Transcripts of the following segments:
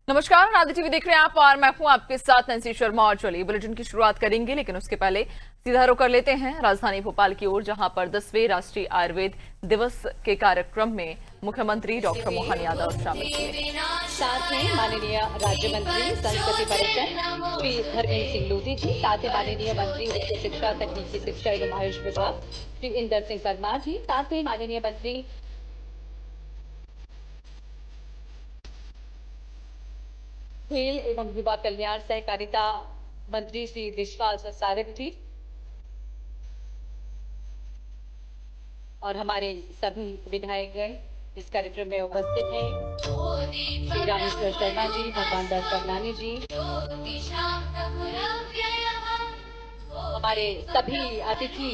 नमस्कार, आदि टीवी देख रहे हैं आप और मैं हूं आपके साथ नैन्सी शर्मा। और चलिए बुलेटिन की शुरुआत करेंगे, लेकिन उसके पहले सीधा रुख कर लेते हैं राजधानी भोपाल की ओर, जहां पर 10वें राष्ट्रीय आयुर्वेद दिवस के कार्यक्रम में मुख्यमंत्री डॉक्टर मोहन यादव शामिल हुए। साथ में माननीय राज्य मंत्री संस्कृति पर्यटन श्री धर्मेंद्र सिंह लोधी जी, साथ ही माननीय मंत्री उच्च शिक्षा तकनीकी शिक्षा एवं आयुष विभाग श्री इंदर सिंह परमार जी, साथ ही माननीय मंत्री खेल एवं युवा कल्याण सहकारिता मंत्री श्री विश्वास सारंग जी और हमारे सभी विधायकगण इस कार्यक्रम में उपस्थित हैं। श्री रामेश्वर शर्मा जी, भगवान दास परनानी जी, हमारे सभी अतिथि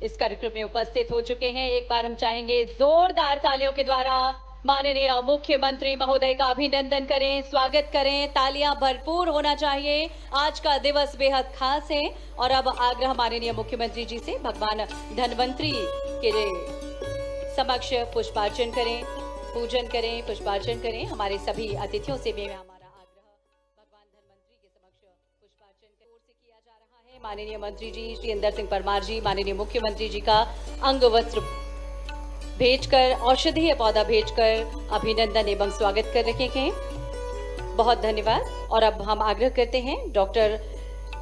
इस कार्यक्रम में उपस्थित हो चुके हैं। एक बार हम चाहेंगे जोरदार तालियों के द्वारा माननीय मुख्यमंत्री महोदय का अभिनंदन करें, स्वागत करें। तालियां भरपूर होना चाहिए। आज का दिवस बेहद खास है। और अब आग्रह माननीय मुख्यमंत्री जी से भगवान धन्वंतरी के समक्ष पुष्पार्चन करें, पूजन करें, पुष्पार्चन करें। हमारे सभी अतिथियों से भी हमारा आग्रह भगवान धन्वंतरी के समक्ष पुष्पार्चन की ओर से किया जा रहा है। माननीय मंत्री जी श्री इंदर सिंह परमार जी माननीय मुख्यमंत्री जी का अंग वस्त्र भेजकर, औषधीय पौधा भेजकर अभिनंदन एवं स्वागत कर रहे हैं। बहुत धन्यवाद। और अब हम आग्रह करते हैं डॉक्टर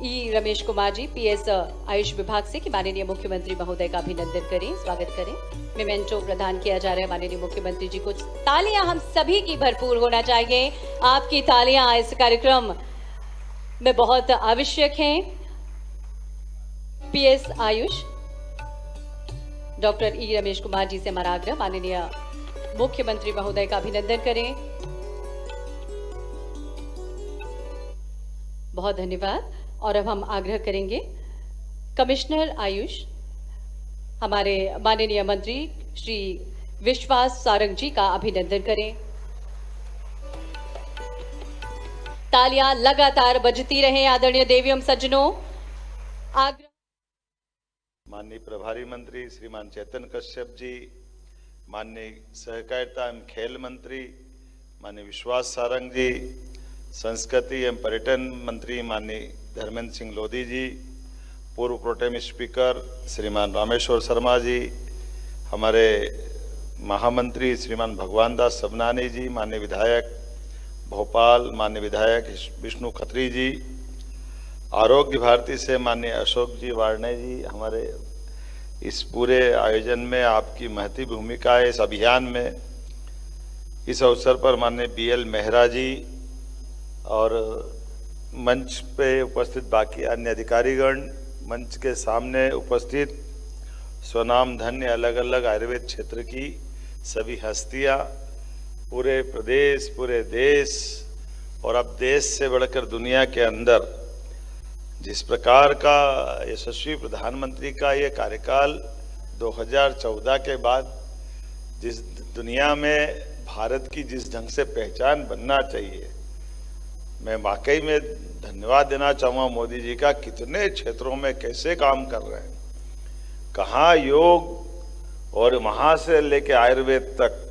ई रमेश कुमार जी पीएस आयुष विभाग से कि माननीय मुख्यमंत्री महोदय का अभिनंदन करें, स्वागत करें। मेमेंटो प्रदान किया जा रहा है माननीय मुख्यमंत्री जी को। तालियां हम सभी की भरपूर होना चाहिए। आपकी तालियां इस कार्यक्रम में बहुत आवश्यक हैं। पीएस आयुष डॉक्टर ई रमेश कुमार जी से हमारा आग्रह, माननीय मुख्यमंत्री महोदय का अभिनंदन करें। बहुत धन्यवाद। और अब हम आग्रह करेंगे कमिश्नर आयुष हमारे माननीय मंत्री श्री विश्वास सारंग जी का अभिनंदन करें। तालियां लगातार बजती रहें आदरणीय देवियों सज्जनों। आग्रह माननीय प्रभारी मंत्री श्रीमान चेतन कश्यप जी, माननीय सहकारिता एवं खेल मंत्री माननीय विश्वास सारंग जी, संस्कृति एवं पर्यटन मंत्री माननीय धर्मेंद्र सिंह लोधी जी, पूर्व प्रोटेम स्पीकर श्रीमान रामेश्वर शर्मा जी, हमारे महामंत्री श्रीमान भगवान दास सबनानी जी, माननीय विधायक भोपाल माननीय विधायक विष्णु खत्री जी, आरोग्य भारती से माननीय अशोक जी वार्णे जी, हमारे इस पूरे आयोजन में आपकी महती भूमिका है इस अभियान में। इस अवसर पर माननीय बीएल मेहरा जी और मंच पे उपस्थित बाकी अन्य अधिकारीगण, मंच के सामने उपस्थित स्वनाम धन्य अलग अलग आयुर्वेद क्षेत्र की सभी हस्तियां, पूरे प्रदेश पूरे देश और अब देश से बढ़कर दुनिया के अंदर जिस प्रकार का यशस्वी प्रधानमंत्री का ये कार्यकाल 2014 के बाद जिस दुनिया में भारत की जिस ढंग से पहचान बनना चाहिए, मैं वाकई में धन्यवाद देना चाहूँगा मोदी जी का। कितने क्षेत्रों में कैसे काम कर रहे हैं, कहाँ योग और वहाँ से लेके आयुर्वेद तक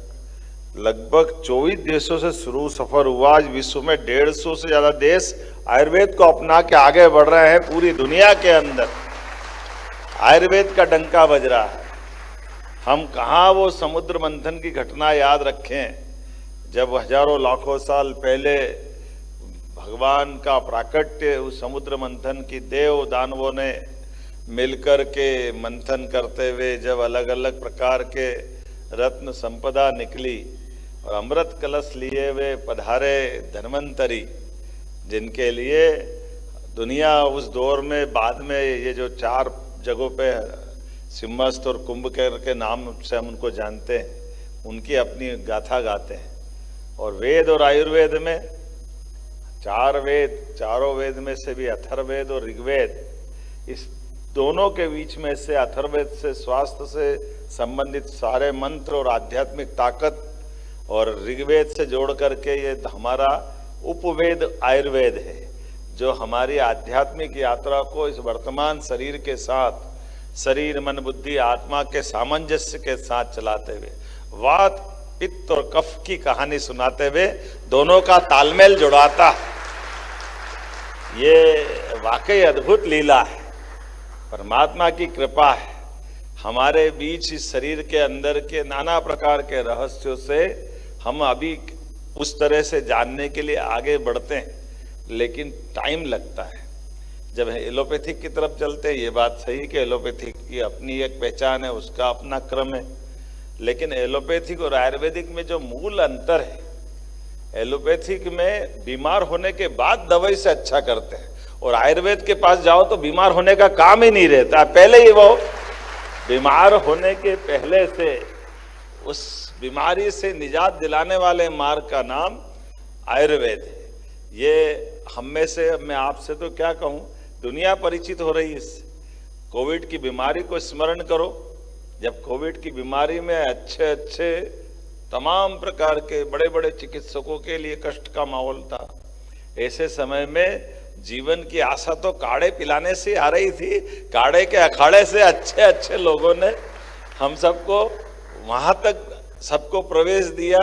लगभग 24 देशों से शुरू सफर हुआ। आज विश्व में 150 से ज्यादा देश आयुर्वेद को अपना के आगे बढ़ रहे हैं। पूरी दुनिया के अंदर आयुर्वेद का डंका बज रहा है। हम कहाँ वो समुद्र मंथन की घटना याद रखें, जब हजारों लाखों साल पहले भगवान का प्राकट्य उस समुद्र मंथन की देव दानवों ने मिलकर के मंथन करते हुए जब अलग अलग प्रकार के रत्न संपदा निकली और अमृत कलश लिए हुए पधारे धन्वंतरी, जिनके लिए दुनिया उस दौर में बाद में ये जो 4 जगहों पे सिम्हस्थ और कुंभकर्ण के नाम से हम उनको जानते हैं, उनकी अपनी गाथा गाते हैं। और वेद और आयुर्वेद में 4 वेद, चारों वेद में से भी अथर्ववेद और ऋग्वेद, इस दोनों के बीच में से अथर्ववेद से स्वास्थ्य से संबंधित सारे मंत्र और आध्यात्मिक ताकत और ऋग्वेद से जोड़ करके ये हमारा उपवेद आयुर्वेद है, जो हमारी आध्यात्मिक यात्रा को इस वर्तमान शरीर के साथ, शरीर मन बुद्धि आत्मा के सामंजस्य के साथ चलाते हुए वात पित्त और कफ की कहानी सुनाते हुए दोनों का तालमेल जुड़वाता है। ये वाकई अद्भुत लीला है, परमात्मा की कृपा है। हमारे बीच इस शरीर के अंदर के नाना प्रकार के रहस्यों से हम अभी उस तरह से जानने के लिए आगे बढ़ते हैं, लेकिन टाइम लगता है। जब एलोपैथिक की तरफ चलते हैं, ये बात सही कि एलोपैथिक की अपनी एक पहचान है, उसका अपना क्रम है, लेकिन एलोपैथिक और आयुर्वेदिक में जो मूल अंतर है, एलोपैथिक में बीमार होने के बाद दवाई से अच्छा करते हैं, और आयुर्वेद के पास जाओ तो बीमार होने का काम ही नहीं रहता, पहले ही वो बीमार होने के पहले से उस बीमारी से निजात दिलाने वाले मार्ग का नाम आयुर्वेद है। ये हम में से, मैं आपसे तो क्या कहूँ, दुनिया परिचित हो रही है इससे। कोविड की बीमारी को स्मरण करो, जब कोविड की बीमारी में अच्छे अच्छे तमाम प्रकार के बड़े बड़े चिकित्सकों के लिए कष्ट का माहौल था, ऐसे समय में जीवन की आशा तो काढ़े पिलाने से आ रही थी। काढ़े के अखाड़े से अच्छे अच्छे लोगों ने हम सबको वहां तक सबको प्रवेश दिया।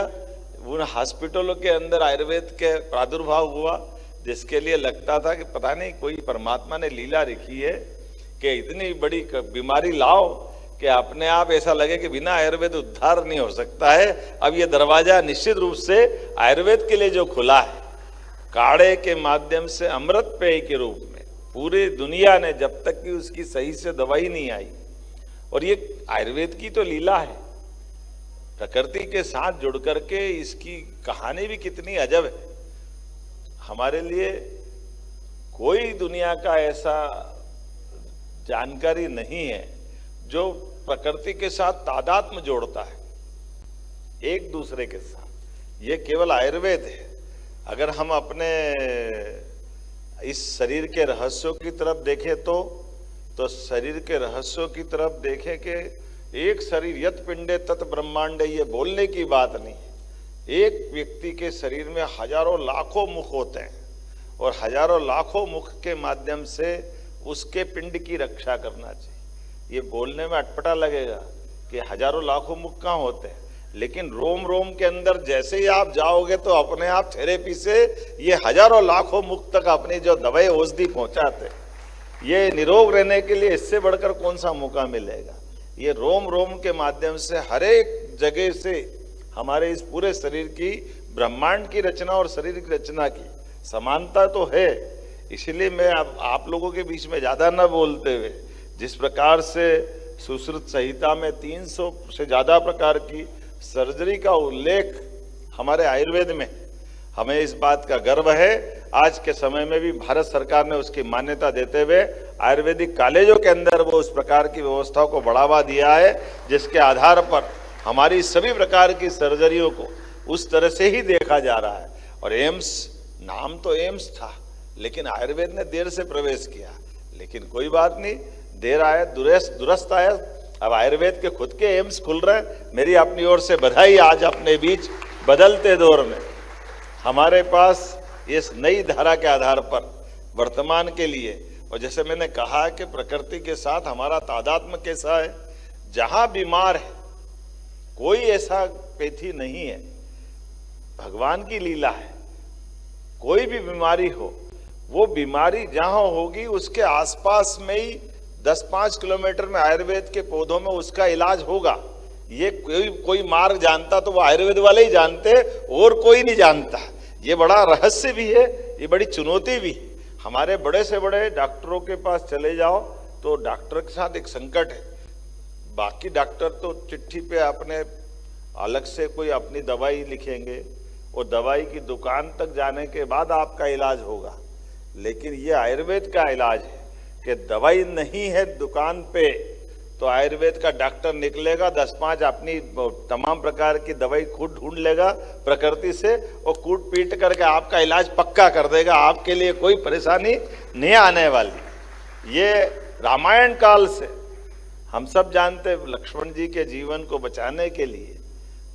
उन हॉस्पिटलों के अंदर आयुर्वेद के प्रादुर्भाव हुआ, जिसके लिए लगता था कि पता नहीं कोई परमात्मा ने लीला रखी है कि इतनी बड़ी बीमारी लाओ कि अपने आप ऐसा लगे कि बिना आयुर्वेद उद्धार नहीं हो सकता है। अब ये दरवाजा निश्चित रूप से आयुर्वेद के लिए जो खुला है, काढ़े के माध्यम से अमृत पेय के रूप में पूरी दुनिया ने, जब तक कि उसकी सही से दवाई नहीं आई, और ये आयुर्वेद की तो लीला है, प्रकृति के साथ जुड़ करके इसकी कहानी भी कितनी अजब है। हमारे लिए कोई दुनिया का ऐसा जानकारी नहीं है जो प्रकृति के साथ तादात्म्य जोड़ता है एक दूसरे के साथ। ये केवल आयुर्वेद है। अगर हम अपने इस शरीर के रहस्यों की तरफ देखें तो शरीर के रहस्यों की तरफ देखें कि एक शरीर यत पिंडे तत् ब्रह्मांडे, ये बोलने की बात नहीं। एक व्यक्ति के शरीर में हजारों लाखों मुख होते हैं, और हजारों लाखों मुख के माध्यम से उसके पिंड की रक्षा करना चाहिए। ये बोलने में अटपटा लगेगा कि हजारों लाखों मुख कहाँ होते हैं, लेकिन रोम रोम के अंदर जैसे ही आप जाओगे तो अपने आप थेरेपी से ये हजारों लाखों मुख तक अपनी जो दवाई औषधि पहुंचाते, ये निरोग रहने के लिए इससे बढ़कर कौन सा मौका मिलेगा। ये रोम रोम के माध्यम से हर एक जगह से हमारे इस पूरे शरीर की, ब्रह्मांड की रचना और शरीर की रचना की समानता तो है। इसलिए मैं आप लोगों के बीच में ज्यादा न बोलते हुए, जिस प्रकार से सुश्रुत संहिता में 300 से ज्यादा प्रकार की सर्जरी का उल्लेख हमारे आयुर्वेद में, हमें इस बात का गर्व है। आज के समय में भी भारत सरकार ने उसकी मान्यता देते हुए आयुर्वेदिक कॉलेजों के अंदर वो उस प्रकार की व्यवस्थाओं को बढ़ावा दिया है, जिसके आधार पर हमारी सभी प्रकार की सर्जरियों को उस तरह से ही देखा जा रहा है। और एम्स, नाम तो एम्स था, लेकिन आयुर्वेद ने देर से प्रवेश किया, लेकिन कोई बात नहीं, देर आया दुरुस्त आया। अब आयुर्वेद के खुद के एम्स खुल रहे हैं। मेरी अपनी ओर से बधाई। आज अपने बीच बदलते दौर में हमारे पास इस नई धारा के आधार पर वर्तमान के लिए, और जैसे मैंने कहा कि प्रकृति के साथ हमारा तादात्म्य कैसा है, जहां बीमार है कोई ऐसा पैथी नहीं है, भगवान की लीला है। कोई भी बीमारी हो, वो बीमारी जहां होगी उसके आसपास में ही 10-5 किलोमीटर में आयुर्वेद के पौधों में उसका इलाज होगा। ये कोई मार्ग जानता तो वो आयुर्वेद वाले ही जानते, और कोई नहीं जानता। ये बड़ा रहस्य भी है, ये बड़ी चुनौती भी है। हमारे बड़े से बड़े डॉक्टरों के पास चले जाओ तो डॉक्टर के साथ एक संकट है। बाकी डॉक्टर तो चिट्ठी पे अपने अलग से कोई अपनी दवाई लिखेंगे, और दवाई की दुकान तक जाने के बाद आपका इलाज होगा। लेकिन ये आयुर्वेद का इलाज है कि दवाई नहीं है दुकान पे तो आयुर्वेद का डॉक्टर निकलेगा, 10-5 अपनी तमाम प्रकार की दवाई खुद ढूंढ लेगा प्रकृति से, और कूट पीट करके आपका इलाज पक्का कर देगा। आपके लिए कोई परेशानी नहीं आने वाली। ये रामायण काल से हम सब जानते, लक्ष्मण जी के जीवन को बचाने के लिए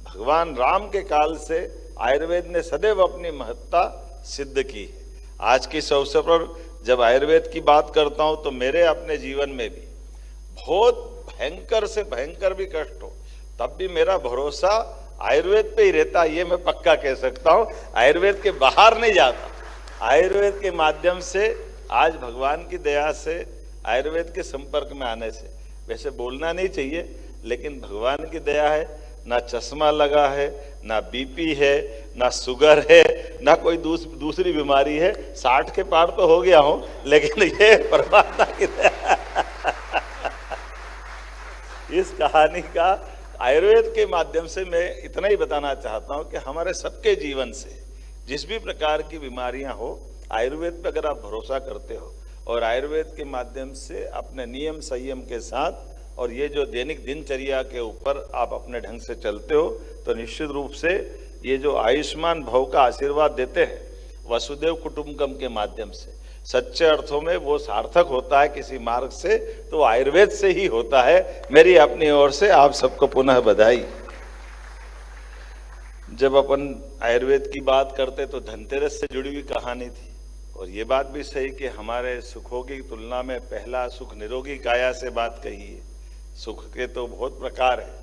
भगवान राम के काल से आयुर्वेद ने सदैव अपनी महत्ता सिद्ध की है। आज के इस अवसर पर जब आयुर्वेद की बात करता हूं तो मेरे अपने जीवन में भी बहुत भयंकर से भयंकर भी कष्ट हो, तब भी मेरा भरोसा आयुर्वेद पे ही रहता, ये मैं पक्का कह सकता हूँ। आयुर्वेद के बाहर नहीं जाता। आयुर्वेद के माध्यम से आज भगवान की दया से, आयुर्वेद के संपर्क में आने से, वैसे बोलना नहीं चाहिए, लेकिन भगवान की दया है, ना चश्मा लगा है, ना बीपी है, ना शुगर है, ना कोई दूसरी बीमारी है। 60 के पार तो हो गया हूं, लेकिन ये परमात्मा की दया। इस कहानी का आयुर्वेद के माध्यम से मैं इतना ही बताना चाहता हूं कि हमारे सबके जीवन से जिस भी प्रकार की बीमारियां हो, आयुर्वेद पर अगर आप भरोसा करते हो और आयुर्वेद के माध्यम से अपने नियम संयम के साथ और ये जो दैनिक दिनचर्या के ऊपर आप अपने ढंग से चलते हो, तो निश्चित रूप से ये जो आयुष्मान भव का आशीर्वाद देते हैं वसुदेव कुटुंबकम के माध्यम से, सच्चे अर्थों में वो सार्थक होता है किसी मार्ग से, तो आयुर्वेद से ही होता है। मेरी अपनी ओर से आप सबको पुनः बधाई। जब अपन आयुर्वेद की बात करते तो धनतेरस से जुड़ी हुई कहानी थी, और ये बात भी सही कि हमारे सुखों की तुलना में पहला सुख निरोगी काया से बात कही है। सुख के तो बहुत प्रकार है,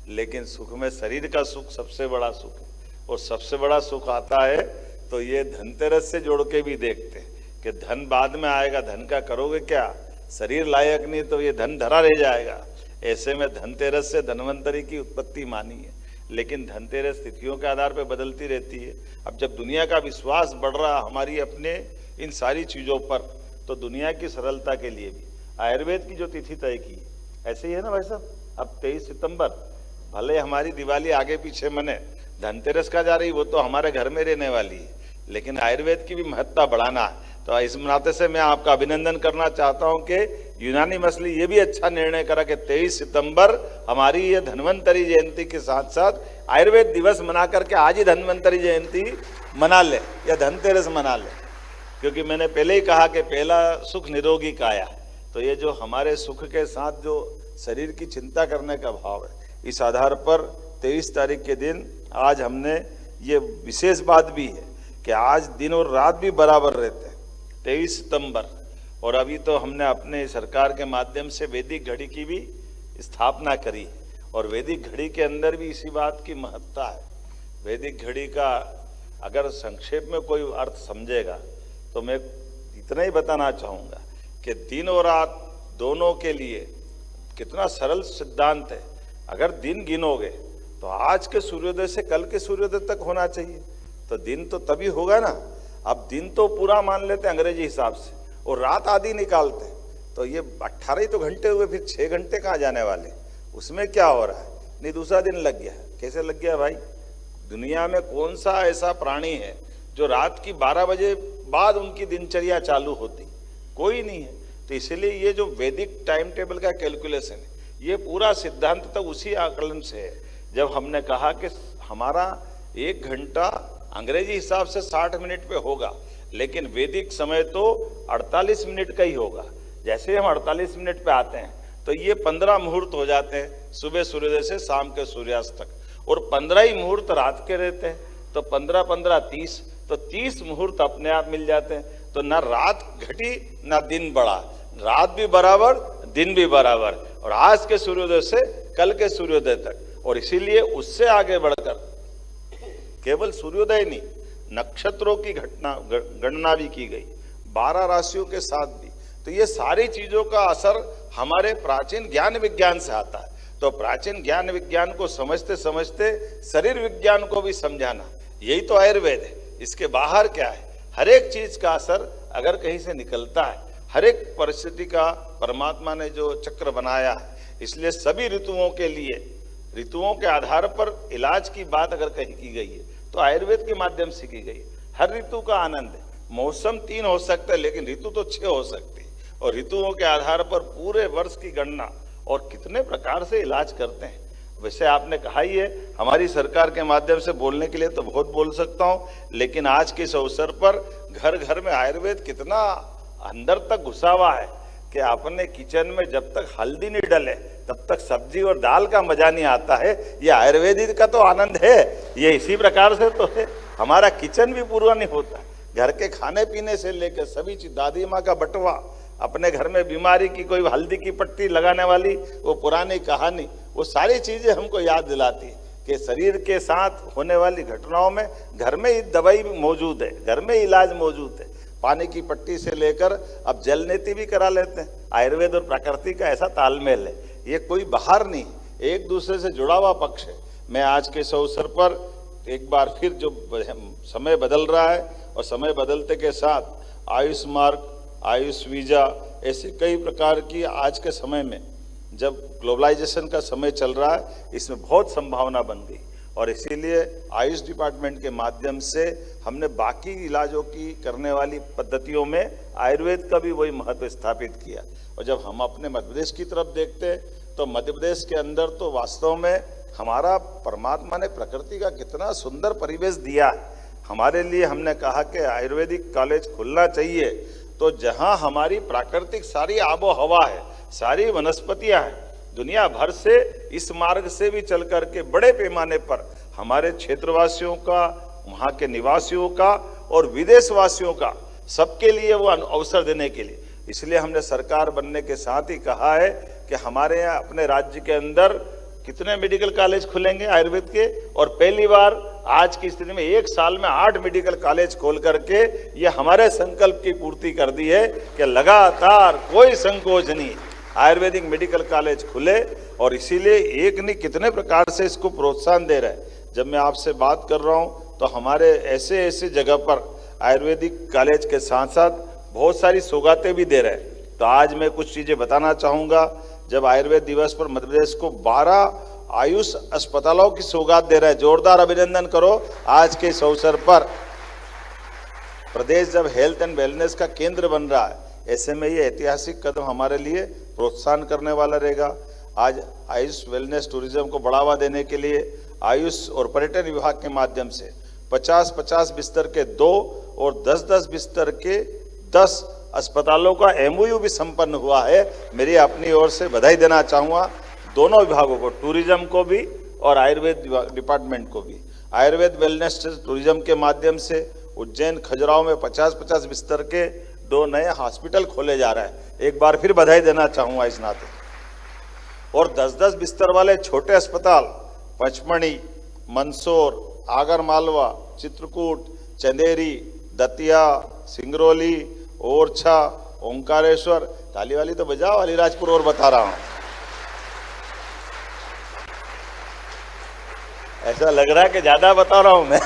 लेकिन सुख में शरीर का सुख सबसे बड़ा सुख है, और सबसे बड़ा सुख आता है तो ये धनतेरस से जोड़ के भी देखते हैं कि धन बाद में आएगा, धन का करोगे क्या, शरीर लायक नहीं तो ये धन धरा रह जाएगा। ऐसे में धनतेरस से धनवंतरी की उत्पत्ति मानी है, लेकिन धनतेरस तिथियों के आधार पर बदलती रहती है। अब जब दुनिया का विश्वास बढ़ रहा हमारी अपने इन सारी चीजों पर, तो दुनिया की सरलता के लिए भी आयुर्वेद की जो तिथि तय की, ऐसे ही है ना भाई साहब। अब 23 सितंबर, भले हमारी दिवाली आगे पीछे मने, धनतेरस का जा रही वो तो हमारे घर में रहने वाली है, लेकिन आयुर्वेद की भी महत्ता बढ़ाना है। तो इस नाते से मैं आपका अभिनंदन करना चाहता हूं कि यूनानी मसली ये भी अच्छा निर्णय करा कि 23 सितंबर हमारी ये धन्वंतरी जयंती के साथ साथ आयुर्वेद दिवस मना करके आज ही धन्वंतरी जयंती मना ले या धनतेरस मना ले, क्योंकि मैंने पहले ही कहा कि पहला सुख निरोगी काया। तो ये जो हमारे सुख के साथ जो शरीर की चिंता करने का भाव है, इस आधार पर 23 तारीख के दिन आज हमने ये विशेष बात भी है कि आज दिन और रात भी बराबर रहते हैं, 23 सितंबर। और अभी तो हमने अपने सरकार के माध्यम से वैदिक घड़ी की भी स्थापना करी, और वैदिक घड़ी के अंदर भी इसी बात की महत्ता है। वैदिक घड़ी का अगर संक्षेप में कोई अर्थ समझेगा तो मैं इतना ही बताना चाहूँगा कि दिन और रात दोनों के लिए कितना सरल सिद्धांत है। अगर दिन गिनोगे तो आज के सूर्योदय से कल के सूर्योदय तक होना चाहिए, तो दिन तो तभी होगा ना। अब दिन तो पूरा मान लेते हैं अंग्रेजी हिसाब से, और रात आधी निकालते हैं, तो ये 18 ही तो घंटे हुए, फिर 6 घंटे कहाँ जाने वाले, उसमें क्या हो रहा है। नहीं, दूसरा दिन लग गया। कैसे लग गया भाई? दुनिया में कौन सा ऐसा प्राणी है जो रात की 12 बजे बाद उनकी दिनचर्या चालू होती? कोई नहीं है। तो इसलिए ये जो वैदिक टाइम टेबल का कैलकुलेशन है, ये पूरा सिद्धांत तक उसी आकलन से है। जब हमने कहा कि हमारा 1 घंटा अंग्रेजी हिसाब से 60 मिनट पे होगा, लेकिन वैदिक समय तो 48 मिनट का ही होगा। जैसे हम 48 मिनट पे आते हैं तो ये 15 मुहूर्त हो जाते हैं, सुबह सूर्योदय से शाम के सूर्यास्त तक, और 15 ही मुहूर्त रात के रहते हैं। तो 15-15 30, तो 30 मुहूर्त अपने आप मिल जाते हैं। तो ना रात घटी ना दिन बढ़ा, रात भी बराबर दिन भी बराबर, और आज के सूर्योदय से कल के सूर्योदय तक। और इसीलिए उससे आगे बढ़कर केवल सूर्योदय नहीं, नक्षत्रों की गणना भी की गई, 12 राशियों के साथ भी। तो ये सारी चीजों का असर हमारे प्राचीन ज्ञान विज्ञान से आता है। तो प्राचीन ज्ञान विज्ञान को समझते समझते शरीर विज्ञान को भी समझाना, यही तो आयुर्वेद है। इसके बाहर क्या है? हर एक चीज का असर अगर कहीं से निकलता है, हर एक परिस्थिति का परमात्मा ने जो चक्र बनाया है, इसलिए सभी ऋतुओं के लिए ऋतुओं के आधार पर इलाज की बात अगर कहीं की गई है तो आयुर्वेद के माध्यम से की गई है। हर ऋतु का आनंद है। मौसम 3 हो सकता है, लेकिन ऋतु तो 6 हो सकती है, और ऋतुओं के आधार पर पूरे वर्ष की गणना और कितने प्रकार से इलाज करते हैं। वैसे आपने कहा ही है, हमारी सरकार के माध्यम से बोलने के लिए तो बहुत बोल सकता हूं, लेकिन आज के इस अवसर पर घर घर में आयुर्वेद कितना अंदर तक घुसा हुआ है कि अपने किचन में जब तक हल्दी नहीं डले तब तक सब्जी और दाल का मजा नहीं आता है। ये आयुर्वेदिक का तो आनंद है। ये इसी प्रकार से तो है, हमारा किचन भी पूरा नहीं होता। घर के खाने पीने से लेकर सभी चीज, दादी माँ का बटवा, अपने घर में बीमारी की कोई हल्दी की पट्टी लगाने वाली वो पुरानी कहानी, वो सारी चीजें हमको याद दिलाती है कि शरीर के साथ होने वाली घटनाओं में घर में ही दवाई मौजूद है, घर में इलाज मौजूद है। पानी की पट्टी से लेकर अब जल नीति भी करा लेते हैं। आयुर्वेद और प्रकृति का ऐसा तालमेल है, ये कोई बाहर नहीं, एक दूसरे से जुड़ा हुआ पक्ष है। मैं आज के इस अवसर पर एक बार फिर जो समय बदल रहा है और समय बदलते के साथ आयुष मार्ग, आयुष वीजा, ऐसे कई प्रकार की आज के समय में जब ग्लोबलाइजेशन का समय चल रहा है, इसमें बहुत संभावना बन गई और इसीलिए आयुष डिपार्टमेंट के माध्यम से हमने बाकी इलाजों की करने वाली पद्धतियों में आयुर्वेद का भी वही महत्व स्थापित किया। और जब हम अपने मध्य प्रदेश की तरफ देखते हैं तो मध्य प्रदेश के अंदर तो वास्तव में हमारा परमात्मा ने प्रकृति का कितना सुंदर परिवेश दिया है। हमारे लिए हमने कहा कि आयुर्वेदिक कॉलेज खुलना चाहिए, तो जहां हमारी प्राकृतिक सारी आबो हवा है, सारी वनस्पतियां हैं, दुनिया भर से इस मार्ग से भी चल करके बड़े पैमाने पर हमारे क्षेत्रवासियों का, वहाँ के निवासियों का और विदेशवासियों का, सबके लिए वो अवसर देने के लिए, इसलिए हमने सरकार बनने के साथ ही कहा है कि हमारे यहाँ अपने राज्य के अंदर कितने मेडिकल कॉलेज खुलेंगे आयुर्वेद के, और पहली बार आज की स्थिति में एक साल में 8 मेडिकल कॉलेज खोल करके ये हमारे संकल्प की पूर्ति कर दी है कि लगातार कोई संकोच नहीं, आयुर्वेदिक मेडिकल कॉलेज खुले। और इसीलिए एक नहीं कितने प्रकार से इसको प्रोत्साहन दे रहे हैं। जब मैं आपसे बात कर रहा हूँ तो हमारे ऐसे ऐसे जगह पर आयुर्वेदिक कॉलेज के साथ साथ बहुत सारी सौगातें भी दे रहे हैं। तो आज मैं कुछ चीजें बताना चाहूंगा। जब आयुर्वेद दिवस पर मध्य प्रदेश को 12 आयुष अस्पतालों की सौगात दे रहा है, जोरदार अभिनंदन करो आज के इस अवसर पर। प्रदेश जब हेल्थ एंड वेलनेस का केंद्र बन रहा है, ऐसे में ये ऐतिहासिक कदम हमारे लिए प्रोत्साहन करने वाला रहेगा। आज आयुष वेलनेस टूरिज्म को बढ़ावा देने के लिए आयुष और पर्यटन विभाग के माध्यम से 50-50 बिस्तर के 2 और 10-10 बिस्तर के 10 अस्पतालों का MOU भी संपन्न हुआ है। मेरी अपनी ओर से बधाई देना चाहूँगा दोनों विभागों को, टूरिज्म को भी और आयुर्वेद डिपार्टमेंट को भी। आयुर्वेद वेलनेस टूरिज्म के माध्यम से उज्जैन खजुराहो में 50-50 बिस्तर के 2 नए हॉस्पिटल खोले जा रहे हैं। एक बार फिर बधाई देना चाहूँगा इस नाते। और 10-10 बिस्तर वाले छोटे अस्पताल पचमढ़ी, मंदसौर, आगर मालवा, चित्रकूट, चंदेरी, दतिया, सिंगरौली, ओरछा, ओंकारेश्वर, ताली वाली तो बजाओ, अलीराजपुर और बता रहा हूं। ऐसा लग रहा है कि ज्यादा बता रहा हूं मैं।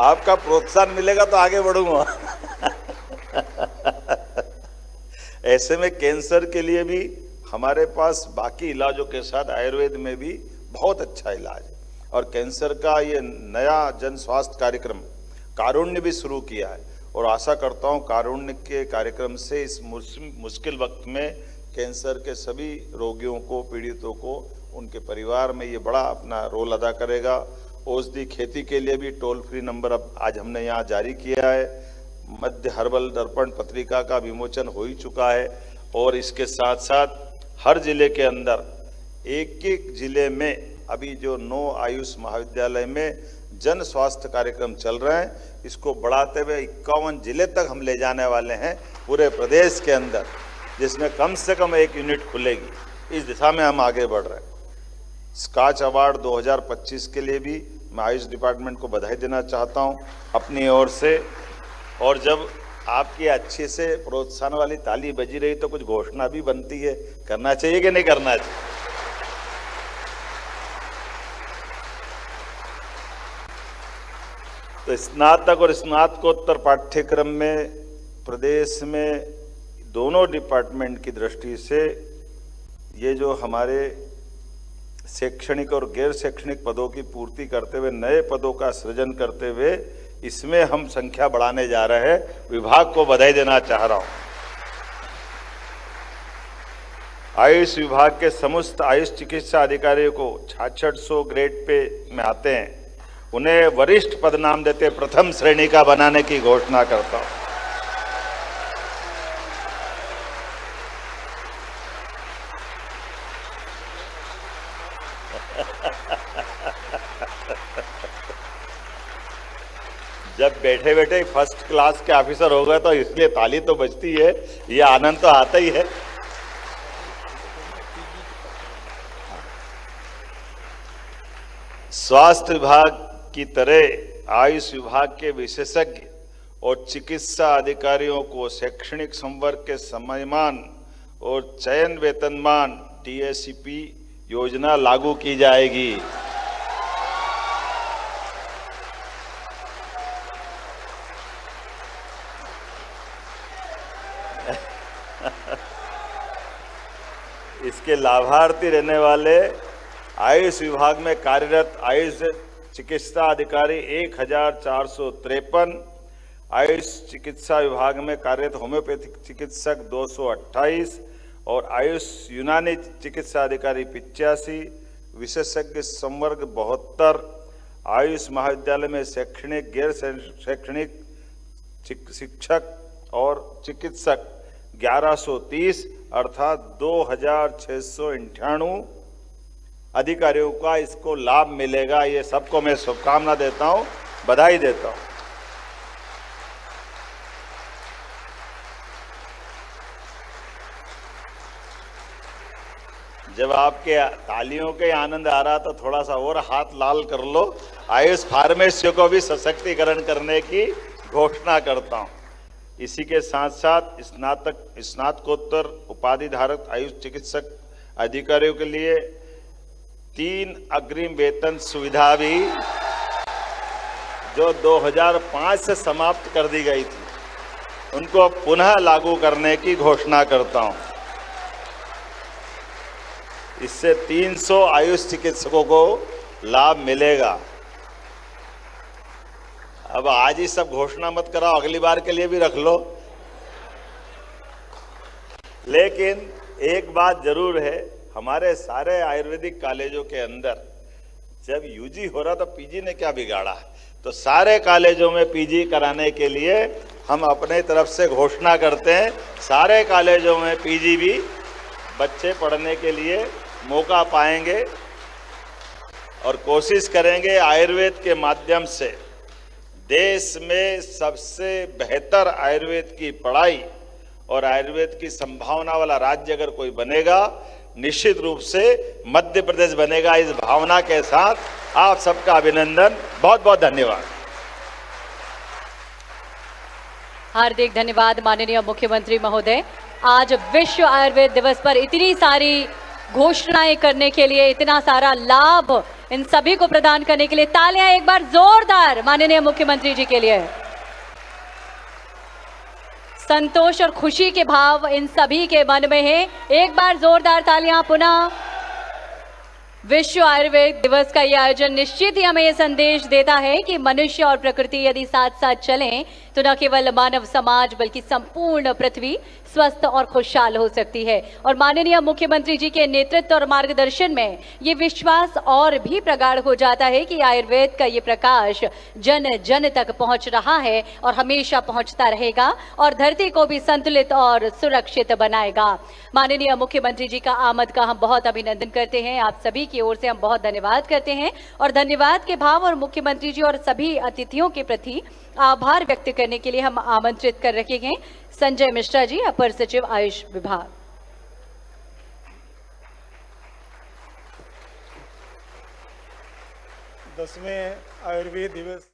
आपका प्रोत्साहन मिलेगा तो आगे बढ़ूंगा। ऐसे में कैंसर के लिए भी हमारे पास बाकी इलाजों के साथ आयुर्वेद में भी बहुत अच्छा इलाज है। और कैंसर का ये नया जन स्वास्थ्य कार्यक्रम कारुण्य भी शुरू किया है और आशा करता हूँ कारुण्य के कार्यक्रम से इस मुश्किल वक्त में कैंसर के सभी रोगियों को, पीड़ितों को, उनके परिवार में ये बड़ा अपना रोल अदा करेगा। औषधि खेती के लिए भी टोल फ्री नंबर अब आज हमने यहाँ जारी किया है। मध्य हर्बल दर्पण पत्रिका का विमोचन हो ही चुका है और इसके साथ साथ हर जिले के अंदर एक जिले में अभी जो 9 आयुष महाविद्यालय में जन स्वास्थ्य कार्यक्रम चल रहे हैं, इसको बढ़ाते हुए 51 जिले तक हम ले जाने वाले हैं पूरे प्रदेश के अंदर, जिसमें कम से कम 1 यूनिट खुलेगी। इस दिशा में हम आगे बढ़ रहे हैं। स्कॉच अवार्ड 2025 के लिए भी मैं आयुष डिपार्टमेंट को बधाई देना चाहता हूं अपनी ओर से। और जब आपकी अच्छे से प्रोत्साहन वाली ताली बजी रही तो कुछ घोषणा भी बनती है, करना चाहिए कि नहीं करना चाहिए? तो स्नातक और स्नातकोत्तर पाठ्यक्रम में प्रदेश में दोनों डिपार्टमेंट की दृष्टि से ये जो हमारे शैक्षणिक और गैर शैक्षणिक पदों की पूर्ति करते हुए नए पदों का सृजन करते हुए इसमें हम संख्या बढ़ाने जा रहे हैं। विभाग को बधाई देना चाह रहा हूं। आयुष विभाग के समस्त आयुष चिकित्सा अधिकारियों को 6600 ग्रेड पे में आते हैं, उन्हें वरिष्ठ पद नाम देते प्रथम श्रेणी का बनाने की घोषणा करता हूं। जब बैठे बैठे फर्स्ट क्लास के ऑफिसर हो गए तो इसलिए ताली तो बजती है, ये आनंद तो आता ही है। स्वास्थ्य विभाग की तरह आयुष विभाग के विशेषज्ञ और चिकित्सा अधिकारियों को शैक्षणिक संवर्ग के समयमान और चयन वेतनमान TSCP योजना लागू की जाएगी। इसके लाभार्थी रहने वाले आयुष विभाग में कार्यरत आयुष चिकित्सा अधिकारी 1453, आयुष चिकित्सा विभाग में कार्यरत होम्योपैथिक चिकित्सक 228 और आयुष यूनानी चिकित्सा अधिकारी 85, विशेषज्ञ संवर्ग 72, आयुष महाविद्यालय में शैक्षणिक गैर शैक्षणिक शिक्षक और चिकित्सक 1130 अर्थात 2698 अधिकारियों का इसको लाभ मिलेगा। ये सबको मैं शुभकामना देता हूं, बधाई देता हूं। जब आपके तालियों के आनंद आ रहा तो थोड़ा सा और हाथ लाल कर लो। आयुष फार्मेसियों को भी सशक्तिकरण करने की घोषणा करता हूं। इसी के साथ साथ स्नातकोत्तर उपाधि धारक आयुष चिकित्सक अधिकारियों के लिए 3 अग्रिम वेतन सुविधा भी जो 2005 से समाप्त कर दी गई थी, उनको पुनः लागू करने की घोषणा करता हूं। इससे 300 आयुष चिकित्सकों को लाभ मिलेगा। अब आज ही सब घोषणा मत कराओ, अगली बार के लिए भी रख लो। लेकिन एक बात जरूर है, हमारे सारे आयुर्वेदिक कॉलेजों के अंदर जब यूजी हो रहा तो पीजी ने क्या बिगाड़ा। तो सारे कॉलेजों में पीजी कराने के लिए हम अपने तरफ से घोषणा करते हैं, सारे कॉलेजों में पीजी भी बच्चे पढ़ने के लिए मौका पाएंगे और कोशिश करेंगे आयुर्वेद के माध्यम से देश में सबसे बेहतर आयुर्वेद की पढ़ाई और आयुर्वेद की संभावना वाला राज्य अगर कोई बनेगा, निश्चित रूप से मध्य प्रदेश बनेगा। इस भावना के साथ आप सबका अभिनंदन, बहुत बहुत धन्यवाद। हार्दिक धन्यवाद माननीय मुख्यमंत्री महोदय। आज विश्व आयुर्वेद दिवस पर इतनी सारी घोषणाएं करने के लिए, इतना सारा लाभ इन सभी को प्रदान करने के लिए तालियां एक बार जोरदार माननीय मुख्यमंत्री जी के लिए। संतोष और खुशी के भाव इन सभी के मन में है। एक बार जोरदार तालियां पुनः। विश्व आयुर्वेद दिवस का यह आयोजन निश्चित ही हमें यह संदेश देता है कि मनुष्य और प्रकृति यदि साथ साथ चलें तो न केवल मानव समाज बल्कि संपूर्ण पृथ्वी स्वस्थ और खुशहाल हो सकती है। और माननीय मुख्यमंत्री जी के नेतृत्व और मार्गदर्शन में ये विश्वास और भी प्रगाढ़ हो जाता है कि आयुर्वेद का ये प्रकाश जन जन तक पहुंच रहा है और हमेशा पहुंचता रहेगा और धरती को भी संतुलित और सुरक्षित बनाएगा। माननीय मुख्यमंत्री जी का आमद का हम बहुत अभिनंदन करते हैं। आप सभी की ओर से हम बहुत धन्यवाद करते हैं और धन्यवाद के भाव और मुख्यमंत्री जी और सभी अतिथियों के प्रति आभार व्यक्त करने के लिए हम आमंत्रित कर रखे हैं संजय मिश्रा जी, अपर सचिव आयुष विभाग। 10वें आयुर्वेद दिवस